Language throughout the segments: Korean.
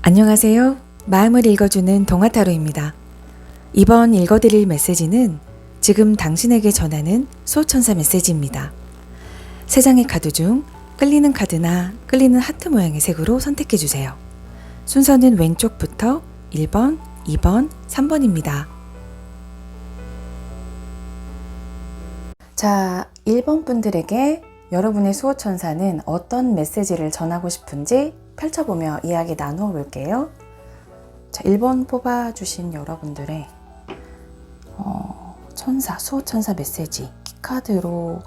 안녕하세요. 마음을 읽어주는 동화타로입니다. 이번 읽어드릴 메시지는 지금 당신에게 전하는 수호천사 메시지입니다. 세 장의 카드 중 끌리는 카드나 끌리는 하트 모양의 색으로 선택해주세요. 순서는 왼쪽부터 1번, 2번, 3번입니다. 자, 1번 분들에게 여러분의 수호천사는 어떤 메시지를 전하고 싶은지 펼쳐보며 이야기 나누어 볼게요. 자, 1번 뽑아주신 여러분들의 천사, 수호천사 메시지 키카드로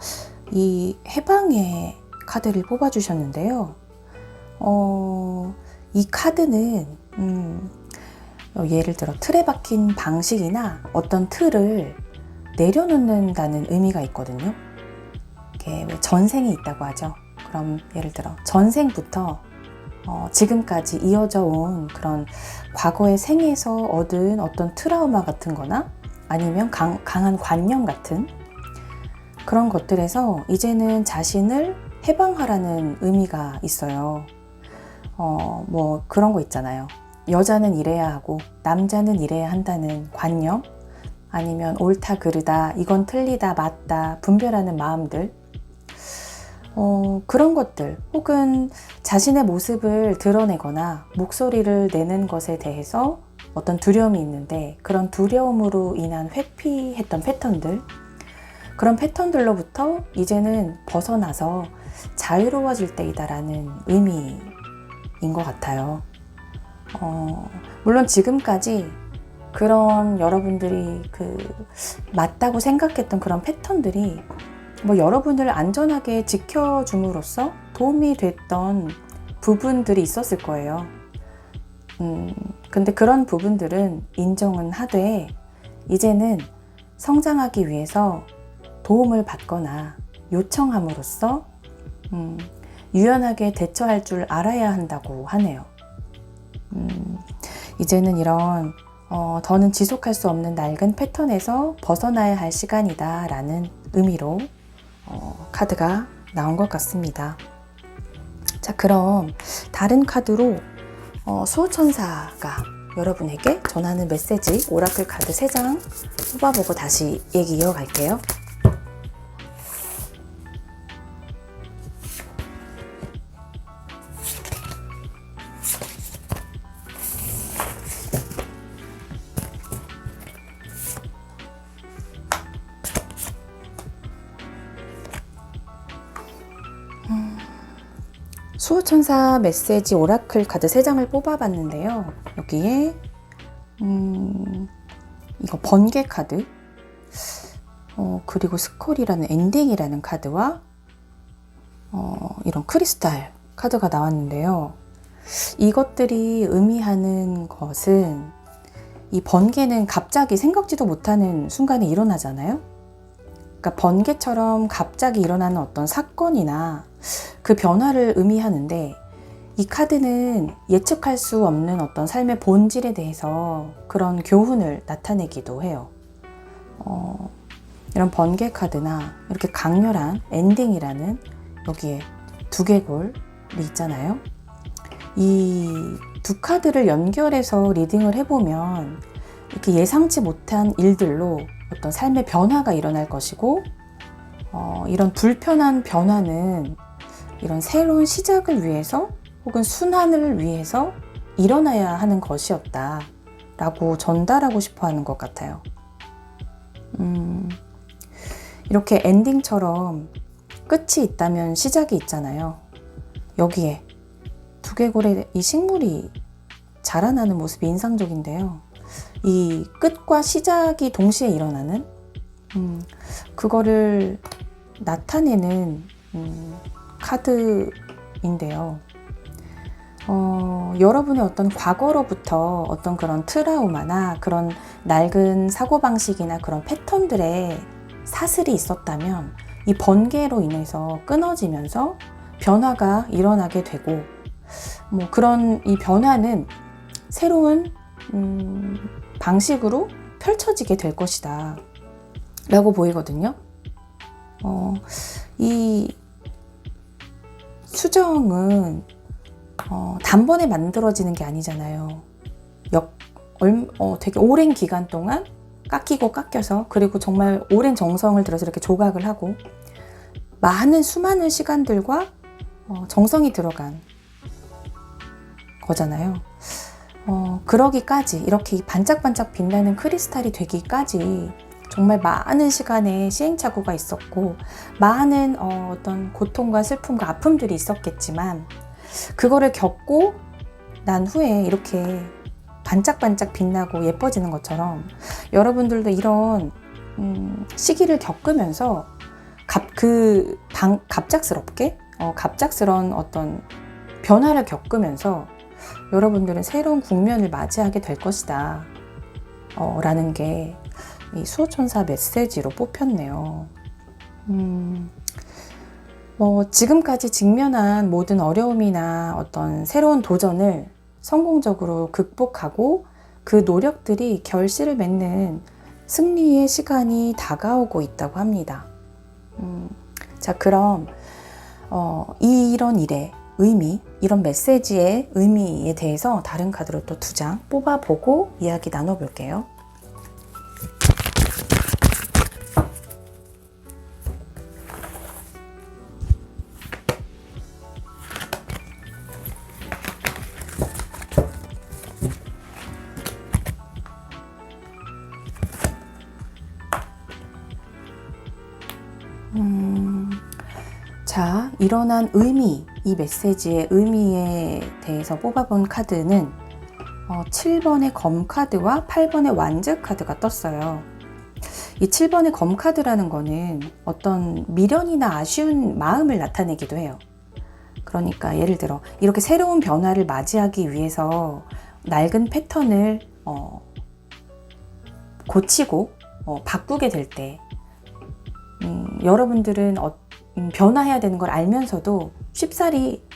이 해방의 카드를 뽑아주셨는데요. 이 카드는 예를 들어 틀에 박힌 방식이나 어떤 틀을 내려놓는다는 의미가 있거든요. 이게 왜 전생이 있다고 하죠. 그럼 예를 들어 전생부터 지금까지 이어져 온 그런 과거의 생에서 얻은 어떤 트라우마 같은 거나 아니면 강한 관념 같은 그런 것들에서 이제는 자신을 해방하라는 의미가 있어요. 뭐 그런 거 있잖아요. 여자는 이래야 하고 남자는 이래야 한다는 관념, 아니면 옳다 그르다, 이건 틀리다 맞다 분별하는 마음들, 그런 것들, 혹은 자신의 모습을 드러내거나 목소리를 내는 것에 대해서 어떤 두려움이 있는데 그런 두려움으로 인한 회피했던 패턴들, 그런 패턴들로부터 이제는 벗어나서 자유로워질 때이다라는 의미인 것 같아요. 물론 지금까지 그런 여러분들이 맞다고 생각했던 그런 패턴들이 뭐 여러분을 안전하게 지켜줌으로써 도움이 됐던 부분들이 있었을 거예요. 근데 그런 부분들은 인정은 하되 이제는 성장하기 위해서 도움을 받거나 요청함으로써 유연하게 대처할 줄 알아야 한다고 하네요. 이제는 이런 더는 지속할 수 없는 낡은 패턴에서 벗어나야 할 시간이다 라는 의미로 카드가 나온 것 같습니다. 자, 그럼 다른 카드로 수호천사가 여러분에게 전하는 메시지 오라클 카드 3장 뽑아보고 다시 얘기 이어갈게요. 수호천사 메시지 오라클 카드 3장을 뽑아봤는데요. 여기에 이거 번개 카드, 그리고 스콜이라는 엔딩이라는 카드와 이런 크리스탈 카드가 나왔는데요. 이것들이 의미하는 것은 이 번개는 갑자기 생각지도 못하는 순간에 일어나잖아요. 그러니까 번개처럼 갑자기 일어나는 어떤 사건이나 그 변화를 의미하는데, 이 카드는 예측할 수 없는 어떤 삶의 본질에 대해서 그런 교훈을 나타내기도 해요. 이런 번개 카드나 이렇게 강렬한 엔딩이라는 여기에 두개골이 있잖아요. 이 두 카드를 연결해서 리딩을 해보면 이렇게 예상치 못한 일들로 어떤 삶의 변화가 일어날 것이고, 이런 불편한 변화는 이런 새로운 시작을 위해서 혹은 순환을 위해서 일어나야 하는 것이었다 라고 전달하고 싶어 하는 것 같아요. 이렇게 엔딩처럼 끝이 있다면 시작이 있잖아요. 여기에 두개골에 이 식물이 자라나는 모습이 인상적인데요. 이 끝과 시작이 동시에 일어나는 그거를 나타내는 카드인데요. 여러분의 어떤 과거로부터 어떤 그런 트라우마나 그런 낡은 사고방식이나 그런 패턴들의 사슬이 있었다면 이 번개로 인해서 끊어지면서 변화가 일어나게 되고, 뭐 그런 이 변화는 새로운 방식으로 펼쳐지게 될 것이다. 라고 보이거든요. 이 수정은 단번에 만들어지는 게 아니잖아요. 되게 오랜 기간 동안 깎이고 깎여서, 그리고 정말 오랜 정성을 들여서 이렇게 조각을 하고 수많은 시간들과 정성이 들어간 거잖아요. 그러기까지, 이렇게 반짝반짝 빛나는 크리스탈이 되기까지 정말 많은 시간의 시행착오가 있었고, 많은 어떤 고통과 슬픔과 아픔들이 있었겠지만, 그거를 겪고 난 후에 이렇게 반짝반짝 빛나고 예뻐지는 것처럼, 여러분들도 이런 시기를 겪으면서 갑작스러운 어떤 변화를 겪으면서 여러분들은 새로운 국면을 맞이하게 될 것이다 라는 게 이 수호천사 메시지로 뽑혔네요. 지금까지 직면한 모든 어려움이나 어떤 새로운 도전을 성공적으로 극복하고 그 노력들이 결실을 맺는 승리의 시간이 다가오고 있다고 합니다. 자, 그럼 이런 일의 의미, 이런 메시지의 의미에 대해서 다른 카드로 또 2장 뽑아보고 이야기 나눠볼게요. 자, 일어난 의미, 이 메시지의 의미에 대해서 뽑아본 카드는 7번의 검 카드와 8번의 완즈 카드가 떴어요. 이 7번의 검 카드라는 거는 어떤 미련이나 아쉬운 마음을 나타내기도 해요. 그러니까 예를 들어 이렇게 새로운 변화를 맞이하기 위해서 낡은 패턴을 고치고 바꾸게 될 때, 여러분들은 변화해야 되는 걸 알면서도 쉽사리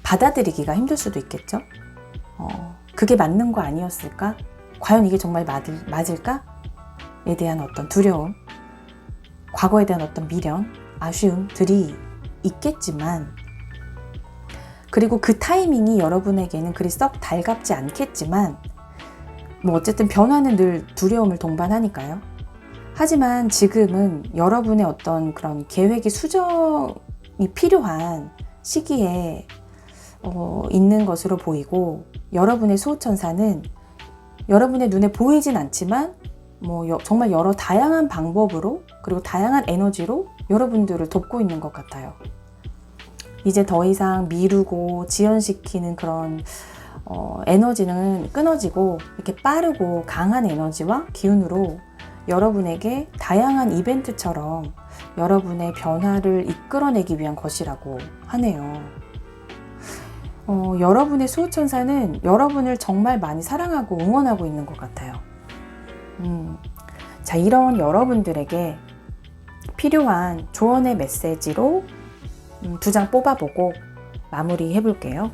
받아들이기가 힘들 수도 있겠죠. 그게 맞는 거 아니었을까? 과연 이게 정말 맞을까? 에 대한 어떤 두려움, 과거에 대한 어떤 미련, 아쉬움들이 있겠지만, 그리고 그 타이밍이 여러분에게는 그리 썩 달갑지 않겠지만, 어쨌든 변화는 늘 두려움을 동반하니까요. 하지만 지금은 여러분의 어떤 그런 계획이 수정이 필요한 시기에 있는 것으로 보이고, 여러분의 수호천사는 여러분의 눈에 보이진 않지만 정말 여러 다양한 방법으로, 그리고 다양한 에너지로 여러분들을 돕고 있는 것 같아요. 이제 더 이상 미루고 지연시키는 그런 에너지는 끊어지고, 이렇게 빠르고 강한 에너지와 기운으로 여러분에게 다양한 이벤트처럼 여러분의 변화를 이끌어내기 위한 것이라고 하네요. 여러분의 수호천사는 여러분을 정말 많이 사랑하고 응원하고 있는 것 같아요. 자, 이런 여러분들에게 필요한 조언의 메시지로 2장 뽑아보고 마무리 해볼게요.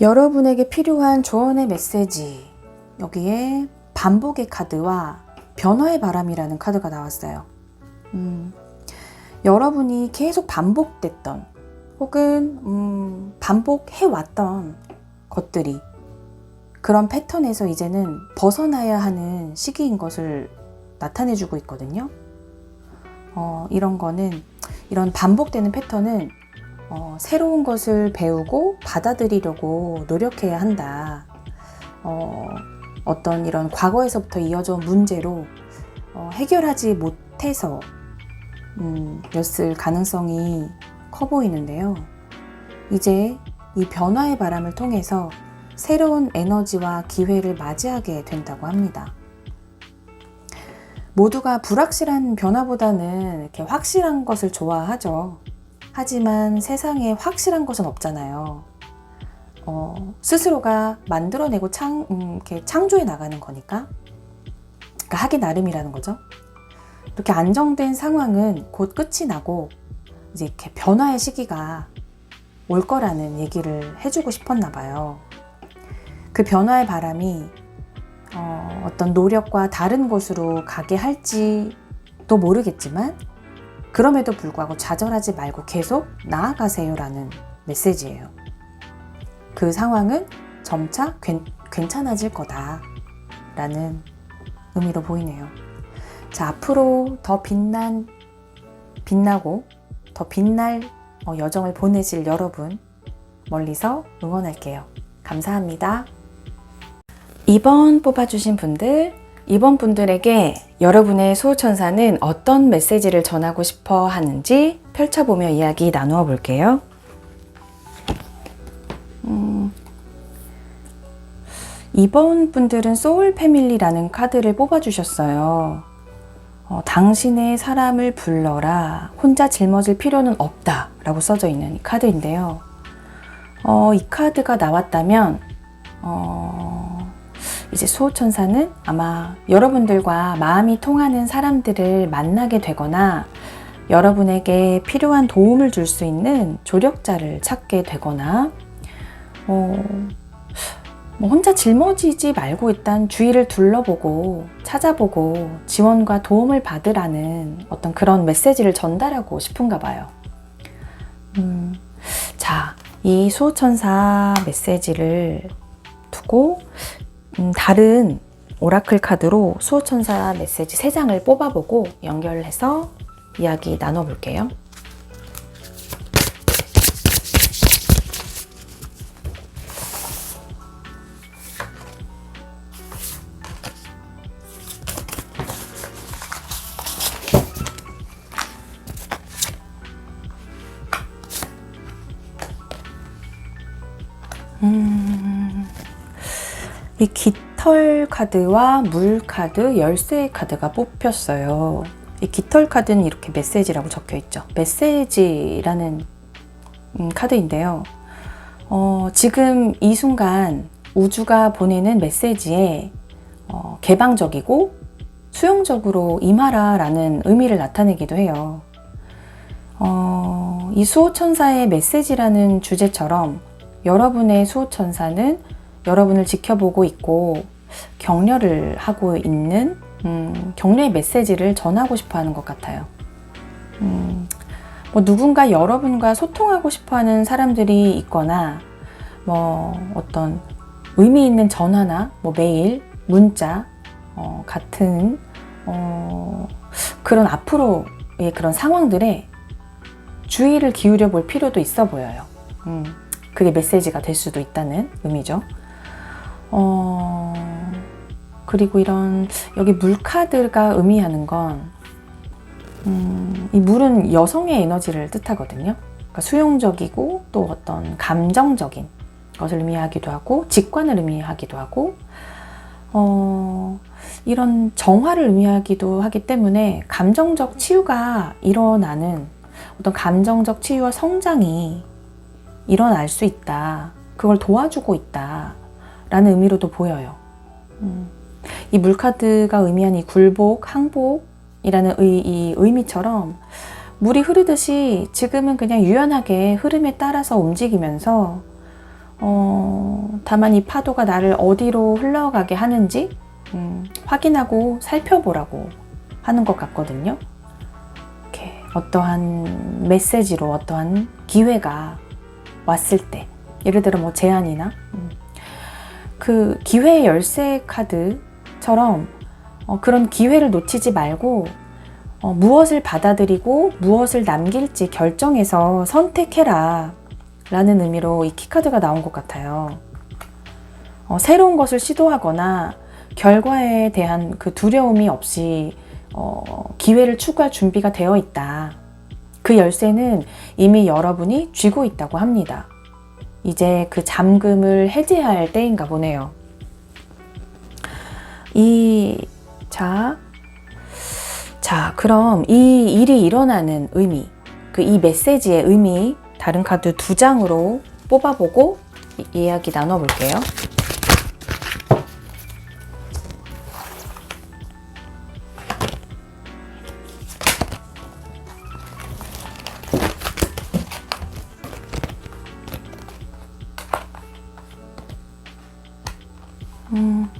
여러분에게 필요한 조언의 메시지, 여기에 반복의 카드와 변화의 바람이라는 카드가 나왔어요. 여러분이 계속 반복됐던 혹은 반복해왔던 것들이, 그런 패턴에서 이제는 벗어나야 하는 시기인 것을 나타내주고 있거든요. 이런 반복되는 패턴은 새로운 것을 배우고 받아들이려고 노력해야 한다. 어떤 이런 과거에서부터 이어져 온 문제로 해결하지 못해서 였을 가능성이 커 보이는데요. 이제 이 변화의 바람을 통해서 새로운 에너지와 기회를 맞이하게 된다고 합니다. 모두가 불확실한 변화보다는 이렇게 확실한 것을 좋아하죠. 하지만 세상에 확실한 것은 없잖아요. 스스로가 만들어내고 이렇게 창조해 나가는 거니까. 그러니까 하기 나름이라는 거죠. 이렇게 안정된 상황은 곧 끝이 나고 이제 이렇게 변화의 시기가 올 거라는 얘기를 해주고 싶었나 봐요. 그 변화의 바람이 어떤 노력과 다른 곳으로 가게 할지도 모르겠지만 그럼에도 불구하고 좌절하지 말고 계속 나아가세요라는 메시지예요. 그 상황은 점차 괜찮아질 거다라는 의미로 보이네요. 자, 앞으로 더 빛나고 더 빛날 여정을 보내실 여러분 멀리서 응원할게요. 감사합니다. 2번 뽑아주신 분들, 이번 분들에게 여러분의 수호천사는 어떤 메시지를 전하고 싶어 하는지 펼쳐보며 이야기 나누어 볼게요. 이번 분들은 소울 패밀리라는 카드를 뽑아주셨어요. 당신의 사람을 불러라. 혼자 짊어질 필요는 없다. 라고 써져 있는 이 카드인데요. 이 카드가 나왔다면 이제 수호천사는 아마 여러분들과 마음이 통하는 사람들을 만나게 되거나 여러분에게 필요한 도움을 줄 수 있는 조력자를 찾게 되거나 혼자 짊어지지 말고 일단 주위를 둘러보고 찾아보고 지원과 도움을 받으라는 어떤 그런 메시지를 전달하고 싶은가 봐요. 자, 이 수호천사 메시지를 두고 다른 오라클 카드로 수호천사 메시지 3장을 뽑아보고 연결해서 이야기 나눠볼게요. 이 깃털 카드와 물 카드, 열쇠 카드가 뽑혔어요. 이 깃털 카드는 이렇게 메시지라고 적혀 있죠. 메시지라는 카드인데요. 지금 이 순간 우주가 보내는 메시지에 개방적이고 수용적으로 임하라 라는 의미를 나타내기도 해요. 이 수호천사의 메시지라는 주제처럼 여러분의 수호천사는 여러분을 지켜보고 있고 격려를 하고 있는 격려의 메시지를 전하고 싶어 하는 것 같아요. 누군가 여러분과 소통하고 싶어 하는 사람들이 있거나 어떤 의미 있는 전화나 메일, 문자 같은 그런 앞으로의 그런 상황들에 주의를 기울여 볼 필요도 있어 보여요. 그게 메시지가 될 수도 있다는 의미죠. 그리고 여기 물 카드가 의미하는 건, 이 물은 여성의 에너지를 뜻하거든요. 그러니까 수용적이고 또 어떤 감정적인 것을 의미하기도 하고, 직관을 의미하기도 하고, 이런 정화를 의미하기도 하기 때문에 감정적 치유가 일어나는 어떤 감정적 치유와 성장이 일어날 수 있다. 그걸 도와주고 있다. 라는 의미로도 보여요. 이 물카드가 의미한 이 굴복, 항복이라는 이 의미처럼 물이 흐르듯이 지금은 그냥 유연하게 흐름에 따라서 움직이면서 다만 이 파도가 나를 어디로 흘러가게 하는지 확인하고 살펴보라고 하는 것 같거든요. 이렇게 어떠한 메시지로 어떠한 기회가 왔을 때, 예를 들어 제안이나 그 기회의 열쇠 카드처럼 그런 기회를 놓치지 말고 무엇을 받아들이고 무엇을 남길지 결정해서 선택해라 라는 의미로 이 키카드가 나온 것 같아요. 새로운 것을 시도하거나 결과에 대한 그 두려움이 없이 기회를 추구할 준비가 되어 있다. 그 열쇠는 이미 여러분이 쥐고 있다고 합니다. 이제 그 잠금을 해제할 때인가 보네요. 그럼 이 일이 일어나는 의미, 이 메시지의 의미, 다른 카드 2장으로 뽑아보고 이야기 나눠볼게요. 음.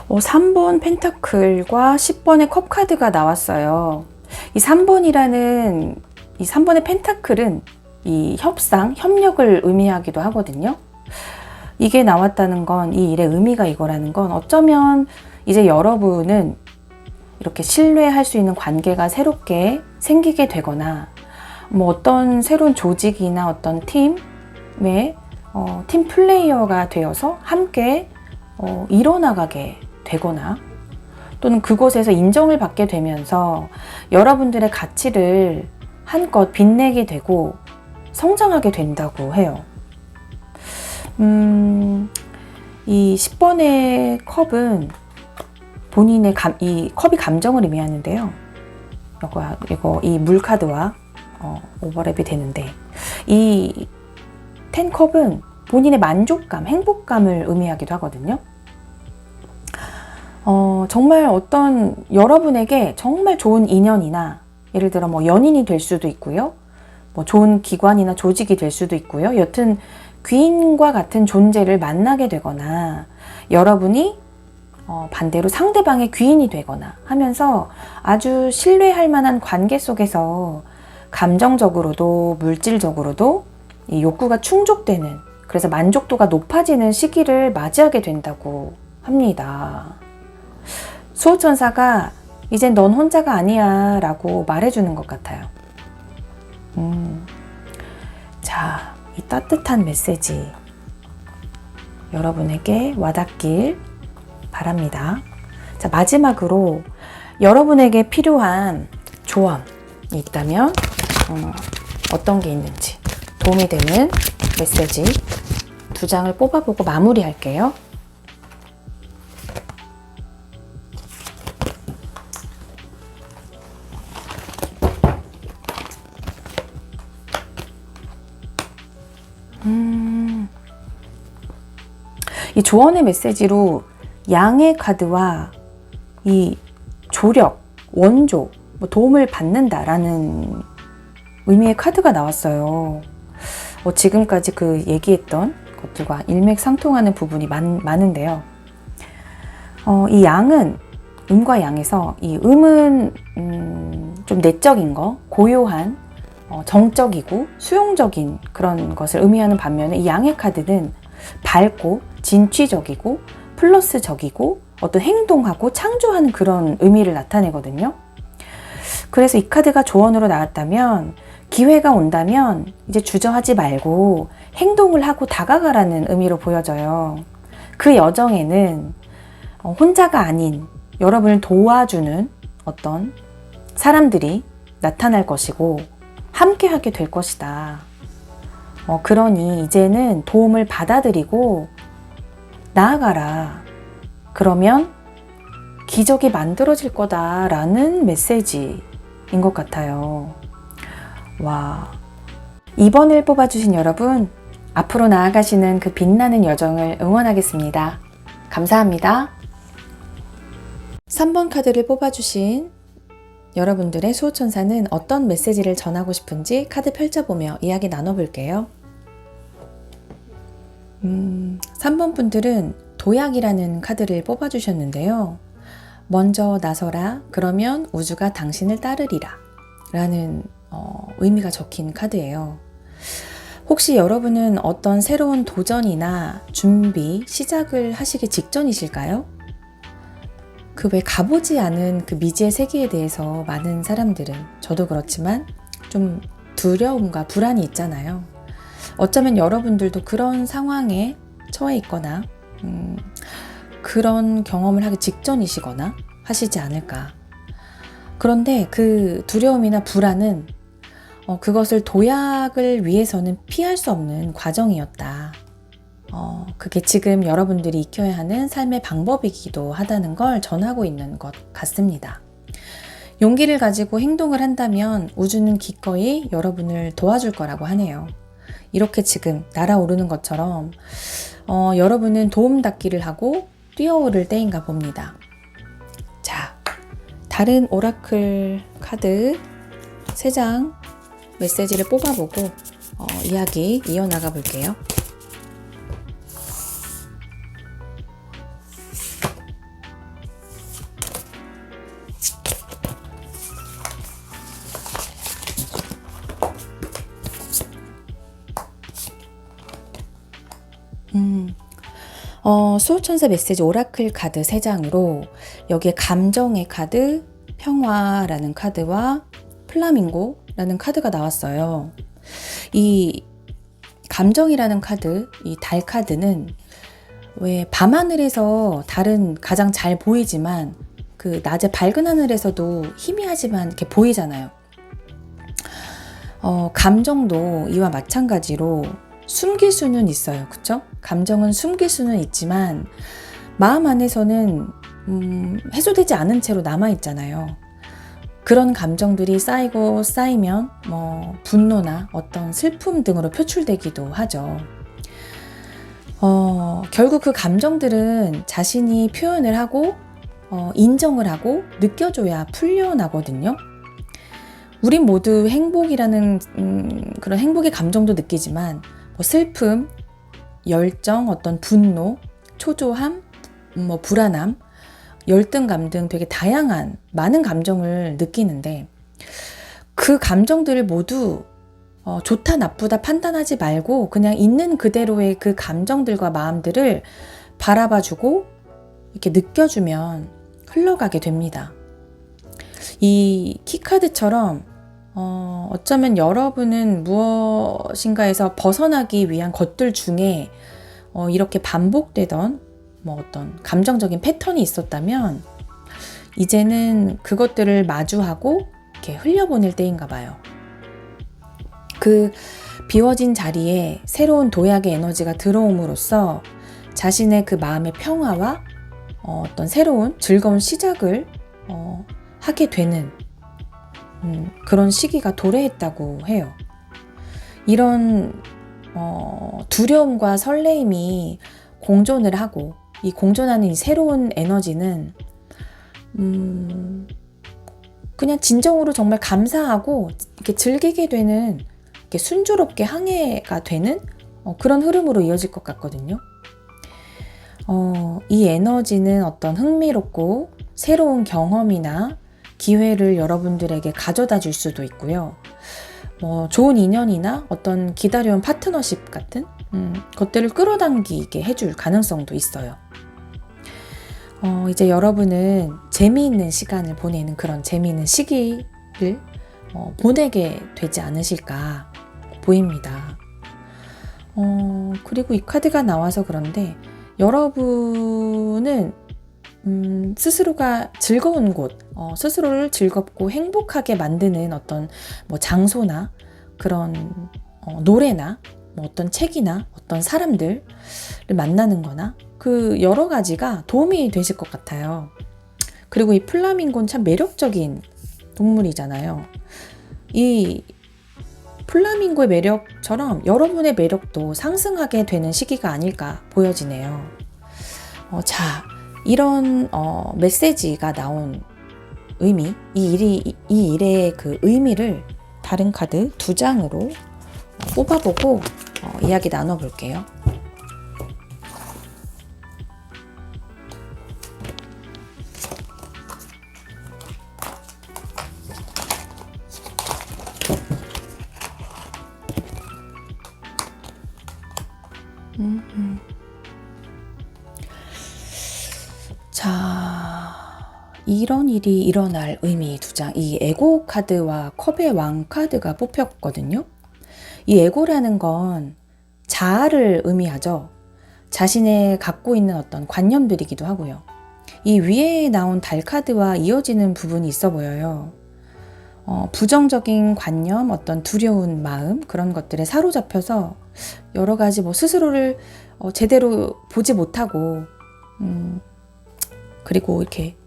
3번 펜타클과 10번의 컵 카드가 나왔어요. 이 3번이라는 이 3번의 펜타클은 이 협상, 협력을 의미하기도 하거든요. 이게 나왔다는 건 이 일의 의미가 이거라는 건 어쩌면 이제 여러분은 이렇게 신뢰할 수 있는 관계가 새롭게 생기게 되거나 뭐 어떤 새로운 조직이나 어떤 팀의 팀 플레이어가 되어서 함께 이뤄나가게 되거나 또는 그곳에서 인정을 받게 되면서 여러분들의 가치를 한껏 빛내게 되고 성장하게 된다고 해요. 이 10번의 컵은 본인의 이 컵이 감정을 의미하는데요. 이거 이 물카드와 오버랩이 되는데 이 10컵은 본인의 만족감, 행복감을 의미하기도 하거든요. 정말 어떤 여러분에게 정말 좋은 인연이나 예를 들어 뭐 연인이 될 수도 있고요. 뭐 좋은 기관이나 조직이 될 수도 있고요. 여튼 귀인과 같은 존재를 만나게 되거나 여러분이 반대로 상대방의 귀인이 되거나 하면서 아주 신뢰할 만한 관계 속에서 감정적으로도 물질적으로도 이 욕구가 충족되는, 그래서 만족도가 높아지는 시기를 맞이하게 된다고 합니다. 수호천사가 이젠 넌 혼자가 아니야 라고 말해주는 것 같아요. 자, 이 따뜻한 메시지 여러분에게 와닿길 바랍니다. 자, 마지막으로 여러분에게 필요한 조언이 있다면 어떤 게 있는지 도움이 되는 메시지 2장을 뽑아보고 마무리할게요. 이 조언의 메시지로 양의 카드와 이 조력, 원조, 도움을 받는다라는 의미의 카드가 나왔어요. 지금까지 그 얘기했던 것들과 일맥상통하는 부분이 많은데요. 이 양은 음과 양에서 이 음은 좀 내적인 거, 고요한 정적이고 수용적인 그런 것을 의미하는 반면에 이 양의 카드는 밝고 진취적이고 플러스적이고 어떤 행동하고 창조하는 그런 의미를 나타내거든요. 그래서 이 카드가 조언으로 나왔다면 기회가 온다면 이제 주저하지 말고 행동을 하고 다가가라는 의미로 보여져요. 그 여정에는 혼자가 아닌 여러분을 도와주는 어떤 사람들이 나타날 것이고 함께 하게 될 것이다. 그러니 이제는 도움을 받아들이고 나아가라. 그러면 기적이 만들어질 거다라는 메시지인 것 같아요. 와, 2번을 뽑아주신 여러분, 앞으로 나아가시는 그 빛나는 여정을 응원하겠습니다. 감사합니다. 3번 카드를 뽑아주신 여러분들의 수호천사는 어떤 메시지를 전하고 싶은지 카드 펼쳐보며 이야기 나눠볼게요. 3번 분들은 도약이라는 카드를 뽑아주셨는데요. 먼저 나서라, 그러면 우주가 당신을 따르리라 라는 의미가 적힌 카드예요. 혹시 여러분은 어떤 새로운 도전이나 준비, 시작을 하시기 직전이실까요? 그 왜 가보지 않은 그 미지의 세계에 대해서 많은 사람들은, 저도 그렇지만 좀 두려움과 불안이 있잖아요. 어쩌면 여러분들도 그런 상황에 처해 있거나 그런 경험을 하기 직전이시거나 하시지 않을까. 그런데 그 두려움이나 불안은 그것을 도약을 위해서는 피할 수 없는 과정이었다. 그게 지금 여러분들이 익혀야 하는 삶의 방법이기도 하다는 걸 전하고 있는 것 같습니다. 용기를 가지고 행동을 한다면 우주는 기꺼이 여러분을 도와줄 거라고 하네요. 이렇게 지금 날아오르는 것처럼 여러분은 도움닫기를 하고 뛰어오를 때인가 봅니다. 자, 다른 오라클 카드 3장 메시지를 뽑아보고 이야기 이어나가 볼게요. 수호천사 메시지 오라클 카드 3장으로 여기에 감정의 카드, 평화라는 카드와 플라밍고라는 카드가 나왔어요. 이 감정이라는 카드, 이 달 카드는 왜 밤하늘에서 달은 가장 잘 보이지만 그 낮에 밝은 하늘에서도 희미하지만 이렇게 보이잖아요. 감정도 이와 마찬가지로 숨길 수는 있어요. 그쵸? 감정은 숨길 수는 있지만 마음 안에서는 해소되지 않은 채로 남아있잖아요. 그런 감정들이 쌓이고 쌓이면 분노나 어떤 슬픔 등으로 표출되기도 하죠. 결국 그 감정들은 자신이 표현을 하고 인정을 하고 느껴줘야 풀려나거든요. 우린 모두 행복이라는 그런 행복의 감정도 느끼지만 슬픔, 열정, 어떤 분노, 초조함, 불안함, 열등감 등 되게 다양한 많은 감정을 느끼는데 그 감정들을 모두 좋다 나쁘다 판단하지 말고 그냥 있는 그대로의 그 감정들과 마음들을 바라봐주고 이렇게 느껴주면 흘러가게 됩니다. 이 키카드처럼 어쩌면 여러분은 무엇인가에서 벗어나기 위한 것들 중에 이렇게 반복되던 어떤 감정적인 패턴이 있었다면 이제는 그것들을 마주하고 이렇게 흘려보낼 때인가 봐요. 그 비워진 자리에 새로운 도약의 에너지가 들어옴으로써 자신의 그 마음의 평화와 어떤 새로운 즐거운 시작을 하게 되는 그런 시기가 도래했다고 해요. 이런 두려움과 설레임이 공존을 하고 이 공존하는 이 새로운 에너지는 그냥 진정으로 정말 감사하고 이렇게 즐기게 되는 이렇게 순조롭게 항해가 되는 그런 흐름으로 이어질 것 같거든요. 이 에너지는 어떤 흥미롭고 새로운 경험이나 기회를 여러분들에게 가져다 줄 수도 있고요. 좋은 인연이나 어떤 기다려온 파트너십 같은 것들을 끌어당기게 해줄 가능성도 있어요. 이제 여러분은 재미있는 시간을 보내는 그런 재미있는 시기를 보내게 되지 않으실까 보입니다. 그리고 이 카드가 나와서 그런데 여러분은 스스로가 즐거운 곳, 스스로를 즐겁고 행복하게 만드는 어떤 장소나 그런 노래나 어떤 책이나 어떤 사람들을 만나는 거나 그 여러 가지가 도움이 되실 것 같아요. 그리고 이 플라밍고는 참 매력적인 동물이잖아요. 이 플라밍고의 매력처럼 여러분의 매력도 상승하게 되는 시기가 아닐까 보여지네요. 자, 이런 메시지가 나온 의미, 이 일의 그 의미를 다른 카드 2장으로 뽑아보고 이야기 나눠볼게요. 자, 이런 일이 일어날 의미 2장. 이 에고 카드와 컵의 왕 카드가 뽑혔거든요. 이 에고라는 건 자아를 의미하죠. 자신의 갖고 있는 어떤 관념들이기도 하고요. 이 위에 나온 달 카드와 이어지는 부분이 있어 보여요. 부정적인 관념, 어떤 두려운 마음, 그런 것들에 사로잡혀서 여러 가지 스스로를 제대로 보지 못하고 그리고 이렇게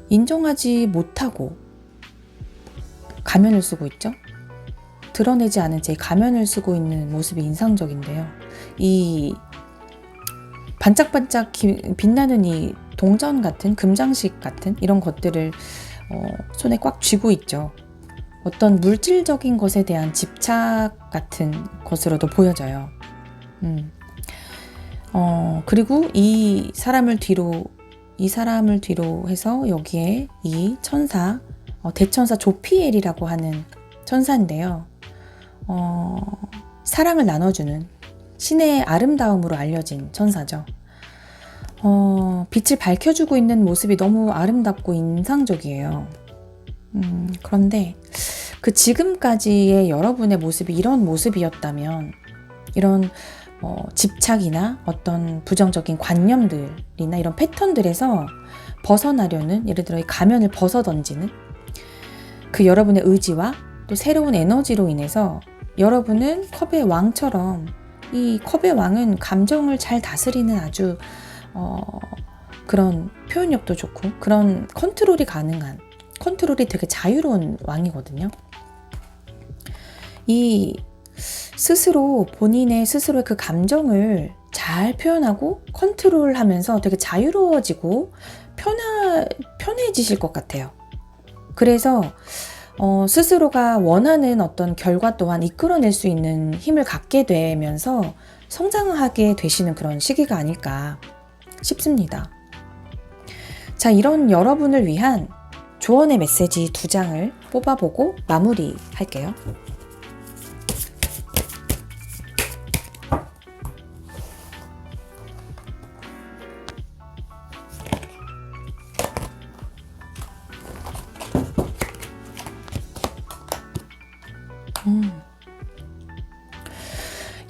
인정하지 못하고 가면을 쓰고 있죠. 드러내지 않은 채 가면을 쓰고 있는 모습이 인상적인데요. 이 반짝반짝 빛나는 이 동전 같은 금장식 같은 이런 것들을 손에 꽉 쥐고 있죠. 어떤 물질적인 것에 대한 집착 같은 것으로도 보여져요. 그리고 이 사람을 뒤로 해서 여기에 이 천사, 대천사 조피엘이라고 하는 천사인데요. 사랑을 나눠주는 신의 아름다움으로 알려진 천사죠. 빛을 밝혀주고 있는 모습이 너무 아름답고 인상적이에요. 그런데 그 지금까지의 여러분의 모습이 이런 모습이었다면, 이런 집착이나 어떤 부정적인 관념들이나 이런 패턴들에서 벗어나려는, 예를 들어 이 가면을 벗어 던지는 그 여러분의 의지와 또 새로운 에너지로 인해서 여러분은 컵의 왕처럼, 이 컵의 왕은 감정을 잘 다스리는 아주 그런 표현력도 좋고 그런 컨트롤이 되게 자유로운 왕이거든요. 이 본인의 스스로의 그 감정을 잘 표현하고 컨트롤하면서 되게 자유로워지고 편해지실 것 같아요. 그래서 스스로가 원하는 어떤 결과 또한 이끌어낼 수 있는 힘을 갖게 되면서 성장하게 되시는 그런 시기가 아닐까 싶습니다. 자, 이런 여러분을 위한 조언의 메시지 2장을 뽑아보고 마무리할게요.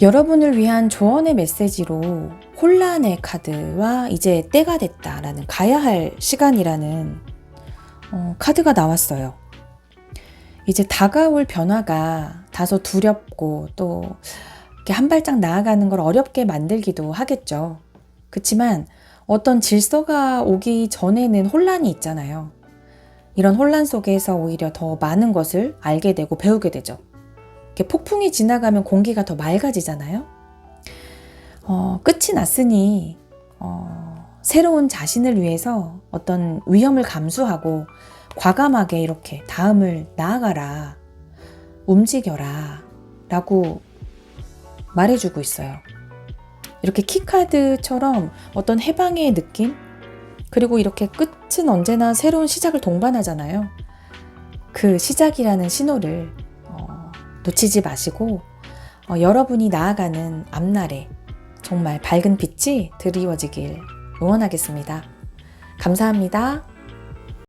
여러분을 위한 조언의 메시지로 혼란의 카드와 이제 때가 됐다라는, 가야 할 시간이라는 카드가 나왔어요. 이제 다가올 변화가 다소 두렵고 또 이렇게 한 발짝 나아가는 걸 어렵게 만들기도 하겠죠. 그렇지만 어떤 질서가 오기 전에는 혼란이 있잖아요. 이런 혼란 속에서 오히려 더 많은 것을 알게 되고 배우게 되죠. 이렇게 폭풍이 지나가면 공기가 더 맑아지잖아요. 끝이 났으니 새로운 자신을 위해서 어떤 위험을 감수하고 과감하게 이렇게 다음을 나아가라, 움직여라 라고 말해주고 있어요. 이렇게 키카드처럼 어떤 해방의 느낌, 그리고 이렇게 끝은 언제나 새로운 시작을 동반하잖아요. 그 시작이라는 신호를 놓치지 마시고 여러분이 나아가는 앞날에 정말 밝은 빛이 드리워지길 응원하겠습니다. 감사합니다.